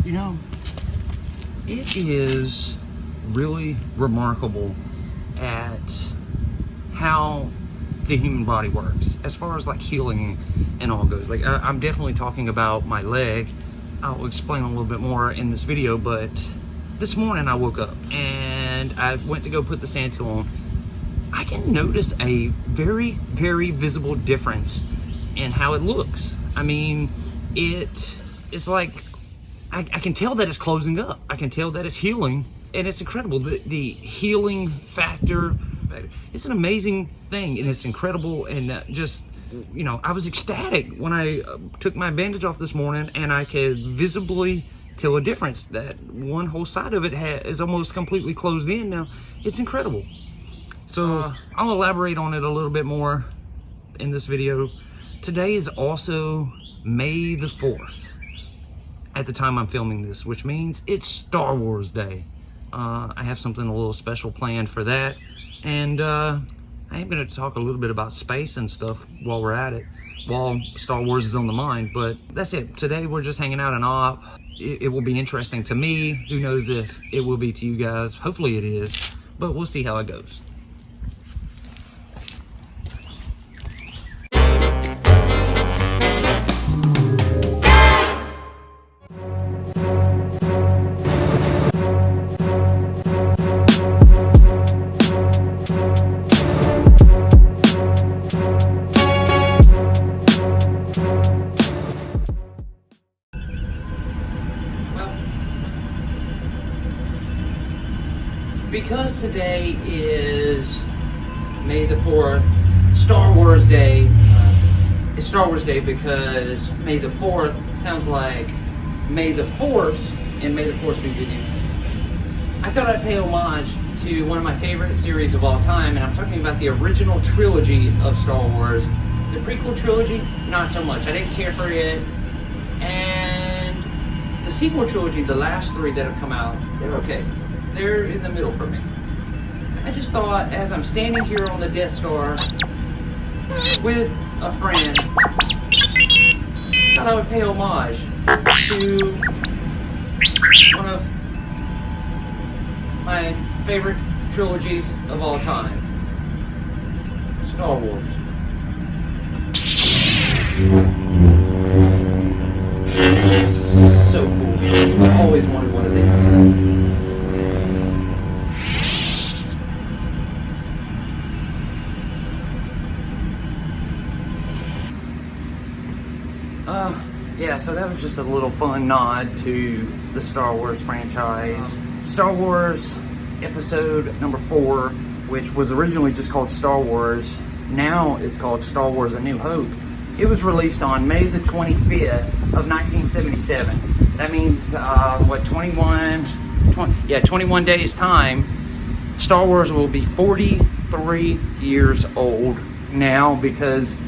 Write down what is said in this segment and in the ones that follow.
You know, it is really remarkable at how the human body works as far as like healing and all goes. Like I'm definitely talking about my leg. I'll explain a little bit more in this video, but this morning I woke up and I went to go put the Santil on. I can notice a very, very visible difference in how it looks. I mean, it's like I can tell that it's closing up. I can tell that it's healing, and it's incredible. The healing factor, it's an amazing thing, and it's incredible. And just, you know, I was ecstatic when I took my bandage off this morning, and I could visibly tell a difference. That one whole side of it is almost completely closed in now. It's incredible. So I'll elaborate on it a little bit more in this video. Today is also May the 4th. At the time I'm filming this, which means it's Star Wars Day. I have something a little special planned for that, and I am going to talk a little bit about space and stuff while we're at it, while Star Wars is on the mind. But that's it. Today we're just hanging out and op. It will be interesting to me. Who knows if it will be to you guys. Hopefully it is, but we'll see how it goes. Because today is May the 4th, Star Wars Day. It's Star Wars Day because May the 4th sounds like May the 4th, and May the 4th be with you. I thought I'd pay homage to one of my favorite series of all time, and I'm talking about the original trilogy of Star Wars. The prequel trilogy, not so much. I didn't care for it. And the sequel trilogy, the last three that have come out, they're okay. They're in the middle for me. I just thought, as I'm standing here on the Death Star with a friend, thought I would pay homage to one of my favorite trilogies of all time, Star Wars. So cool. I've always wanted one of these. Yeah, so that was just a little fun nod to the Star Wars franchise. Star Wars episode number 4, which was originally just called Star Wars, now is called Star Wars A New Hope. It was released on May the 25th of 1977. That means, 21 days time, Star Wars will be 43 years old now, because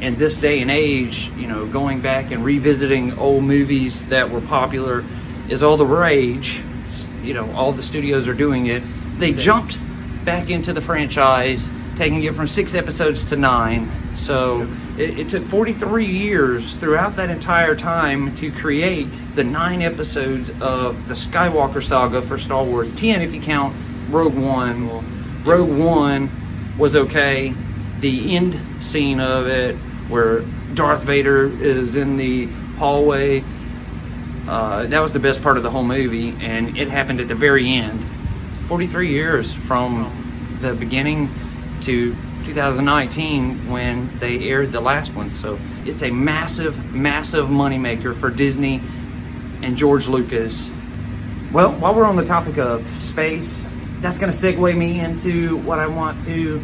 in this day and age, you know, going back and revisiting old movies that were popular is all the rage. You know, all the studios are doing it. They jumped back into the franchise, taking it from 6 episodes to 9. So it took 43 years throughout that entire time to create the 9 episodes of the Skywalker saga for Star Wars. 10 if you count Rogue One. Rogue One was okay. The end scene of it, where Darth Vader is in the hallway, that was the best part of the whole movie, and it happened at the very end. 43 years from the beginning to 2019 when they aired the last one. So it's a massive, massive moneymaker for Disney and George Lucas. Well, while we're on the topic of space, that's going to segue me into what I want to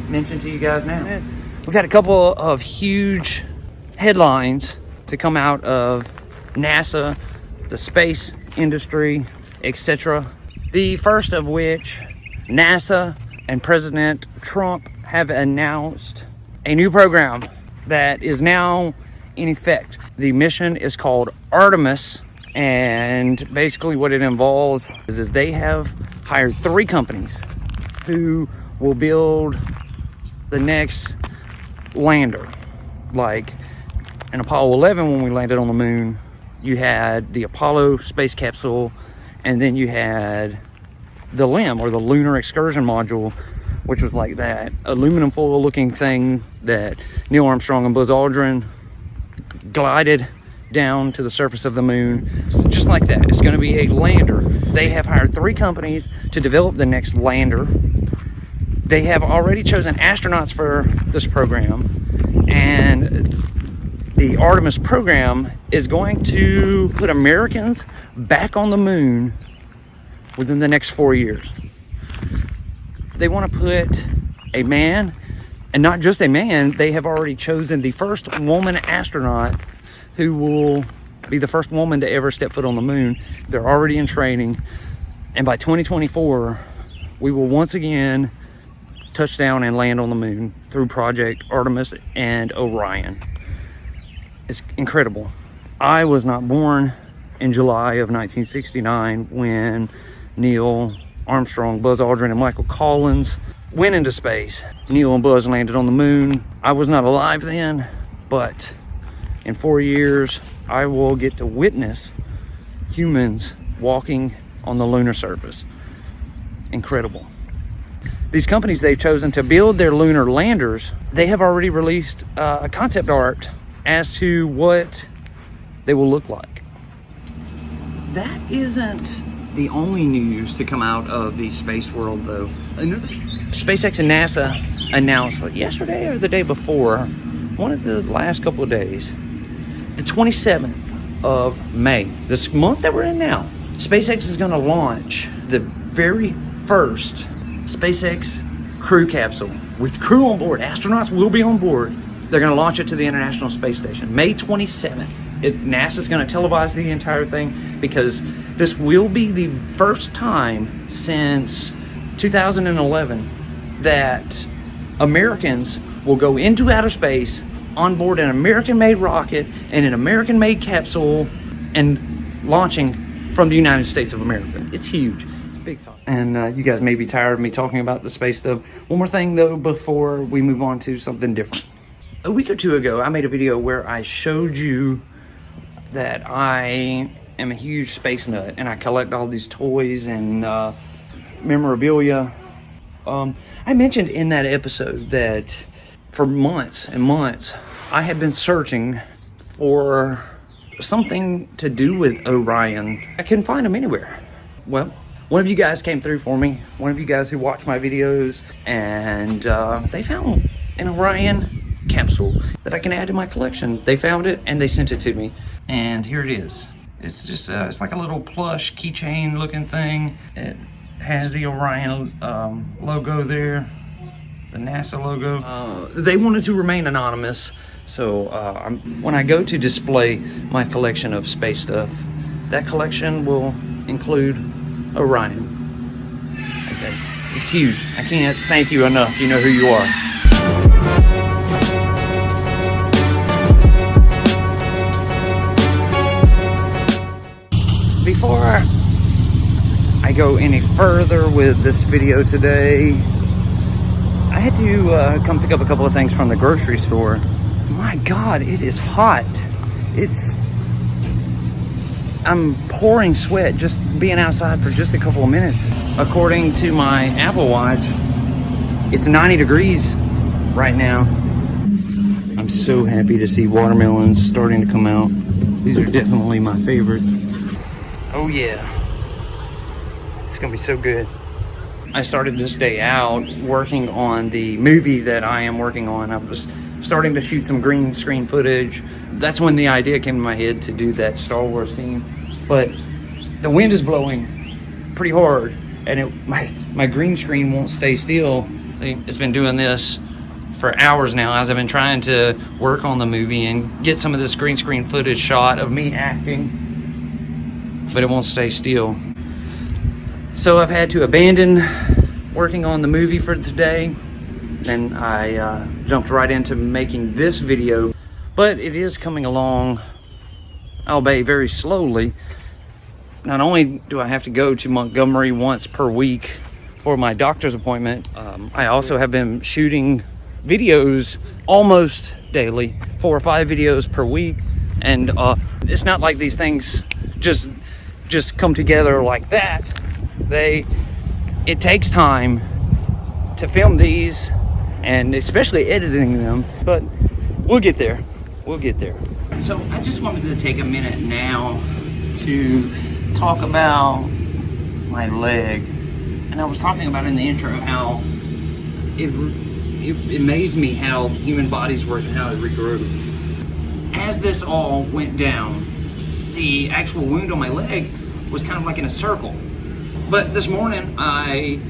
mention to you guys now. We've had a couple of huge headlines to come out of NASA, the space industry, etc. The first of which, NASA and President Trump have announced a new program that is now in effect. The mission is called Artemis, and basically what it involves is they have hired 3 companies who will build the next lander. Like in Apollo 11, when we landed on the moon, you had the Apollo space capsule, and then you had the LEM, or the Lunar Excursion Module, which was like that aluminum foil looking thing that Neil Armstrong and Buzz Aldrin glided down to the surface of the moon, just like that. It's going to be a lander. They have hired 3 companies to develop the next lander. They have already chosen astronauts for this program, and the Artemis program is going to put Americans back on the moon within the next 4 years. They want to put a man, and not just a man, they have already chosen the first woman astronaut who will be the first woman to ever step foot on the moon. They're already in training, and by 2024, we will once again touch down and land on the moon through Project Artemis and Orion. It's incredible. I was not born in July of 1969 when Neil Armstrong, Buzz Aldrin, and Michael Collins went into space. Neil and Buzz landed on the moon. I was not alive then, but in 4 years, I will get to witness humans walking on the lunar surface. Incredible. These companies they've chosen to build their lunar landers, they have already released a concept art as to what they will look like. That isn't the only news to come out of the space world, though. SpaceX and NASA announced, like yesterday or the day before, one of the last couple of days, the 27th of May, this month that we're in now, SpaceX is going to launch the very first SpaceX crew capsule with crew on board. Astronauts will be on board. They're going to launch it to the International Space Station May 27th. NASA's going to televise the entire thing, because this will be the first time since 2011 that Americans will go into outer space on board an American-made rocket and an American-made capsule and launching from the United States of America. It's huge. Big thought. And you guys may be tired of me talking about the space stuff. One more thing, though, before we move on to something different. A week or two ago, I made a video where I showed you that I am a huge space nut and I collect all these toys and memorabilia. I mentioned in that episode that for months and months, I had been searching for something to do with Orion. I couldn't find them anywhere. Well, one of you guys came through for me, one of you guys who watch my videos, and they found an Orion capsule that I can add to my collection. They found it and they sent it to me, and here it is. It's just it's like a little plush keychain looking thing. It has the Orion logo there, the NASA logo. They wanted to remain anonymous, so when I go to display my collection of space stuff, that collection will include Orion. Okay. It's huge. I can't thank you enough. You know who you are. Before I go any further with this video today, I had to come pick up a couple of things from the grocery store. My God, it is hot. I'm pouring sweat just being outside for just a couple of minutes. According to my Apple Watch, it's 90 degrees right now. I'm so happy to see watermelons starting to come out. These are definitely my favorite. Oh yeah, it's gonna be so good. I started this day out working on the movie that I am working on. I was starting to shoot some green screen footage. That's when the idea came to my head to do that Star Wars scene. But the wind is blowing pretty hard, and my green screen won't stay still. See, it's been doing this for hours now as I've been trying to work on the movie and get some of this green screen footage shot of me acting, but it won't stay still. So I've had to abandon working on the movie for today, and I jumped right into making this video. But it is coming along, albeit very slowly. Not only do I have to go to Montgomery once per week for my doctor's appointment, I also have been shooting videos almost daily, 4 or 5 videos per week. And it's not like these things just come together like that. It takes time to film these, and especially editing them, but we'll get there. So I just wanted to take a minute now to talk about my leg. And I was talking about in the intro how it amazed me how human bodies work and how it regrew. As this all went down, the actual wound on my leg was kind of like in a circle. But this morning I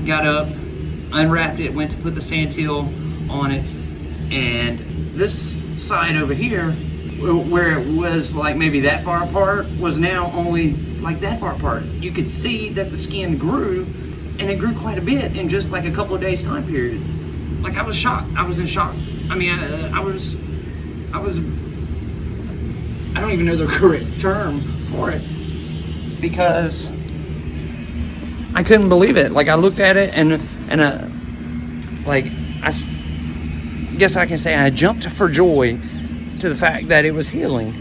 got up, unwrapped it, went to put the sandtil on it, and this side over here, where it was like maybe that far apart, was now only like that far apart. You could see that the skin grew, and it grew quite a bit in just like a couple of days time period. Like, I was shocked. I was in shock. I mean, I don't even know the correct term for it, because I couldn't believe it. Like, I looked at it and I guess I can say I jumped for joy to the fact that it was healing.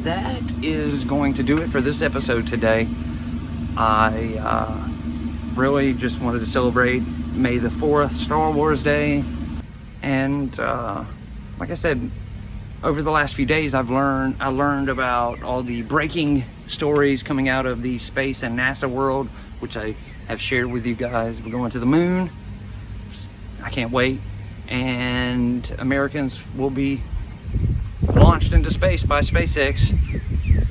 That is going to do it for this episode today. I really just wanted to celebrate May the 4th, Star Wars Day. And like I said, over the last few days I learned about all the breaking stories coming out of the space and NASA world, which I have shared with you guys. We're going to the moon. I can't wait. And Americans will be launched into space by SpaceX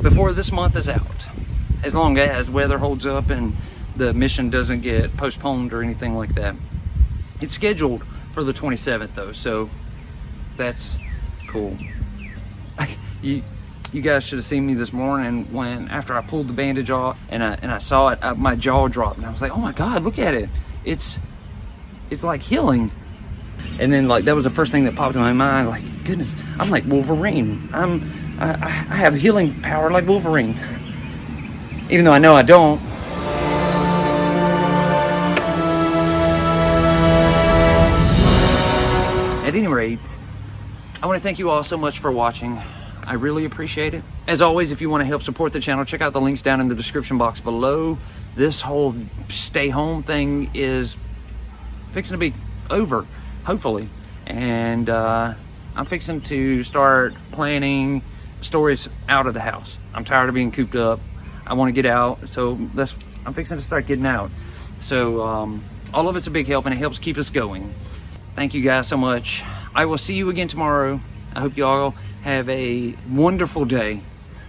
before this month is out, as long as weather holds up and the mission doesn't get postponed or anything like that. It's scheduled for the 27th though, so that's cool. You guys should have seen me this morning after I pulled the bandage off and I saw it, my jaw dropped, and I was like, oh my God, look at it. It's like healing. And then, like, that was the first thing that popped in my mind. Like, goodness, I'm like Wolverine. I have healing power like Wolverine, even though I know I don't. At any rate, I want to thank you all so much for watching. I really appreciate it. As always, if you want to help support the channel, check out the links down in the description box below. This whole stay home thing is fixing to be over, hopefully. And I'm fixing to start planning stories out of the house. I'm tired of being cooped up. I want to get out, so I'm fixing to start getting out. So all of it's a big help, and it helps keep us going. Thank you guys so much. I will see you again tomorrow. I hope you all have a wonderful day.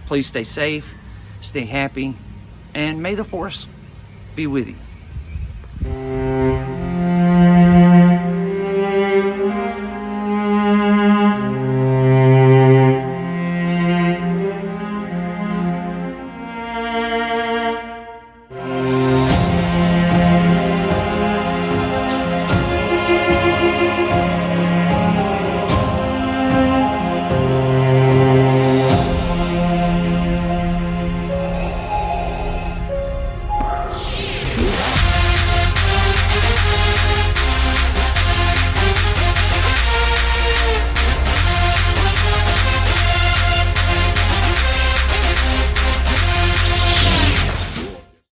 Please stay safe, stay happy, and may the Force be with you.